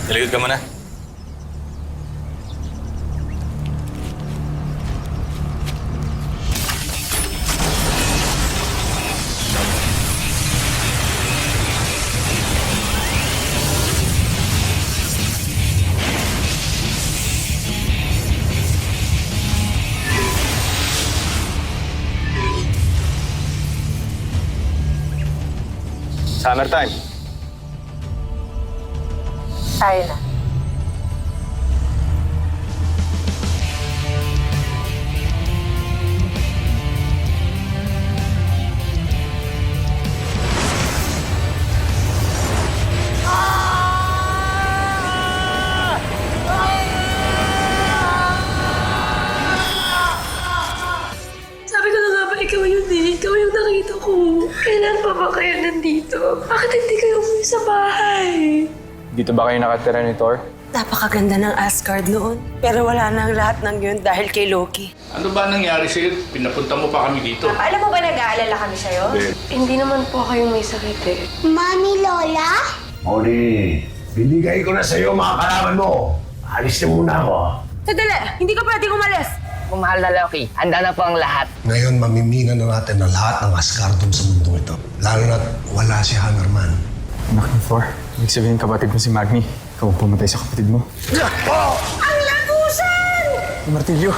Taligod ka muna. Summertime. Tayo na. Sabi ko na nga ba, ikaw yun eh. Ikaw yung nakita ko. Kailan pa ba kayo nandito? Bakit hindi kayo umuwi sa bahay? Dito ba kayo nakatira ni Thor? Napakaganda ng Asgard noon. Pero wala nang lahat ng yun dahil kay Loki. Ano ba nangyari sa'yo? Pinapunta mo pa kami dito. Alam mo ba nag-aalala kami sa'yo? Hindi naman po kayo may sakit eh. Mami Lola? Oli, binigay ko na sa'yo mga kalaban mo. Alis na muna ako. Sandali! Hindi ka pwedeng umalis! Kung mahal na Loki, handa na po ang lahat. Ngayon, mamimina na natin ang lahat ng Asgardum sa mundo ito. Lalo na't wala si Hammerman. Anak ni Thor, ibig sabihin kapatid mo si Magni. Ikaw ang pumatay sa kapatid mo. Ang lagusan! Martilyo!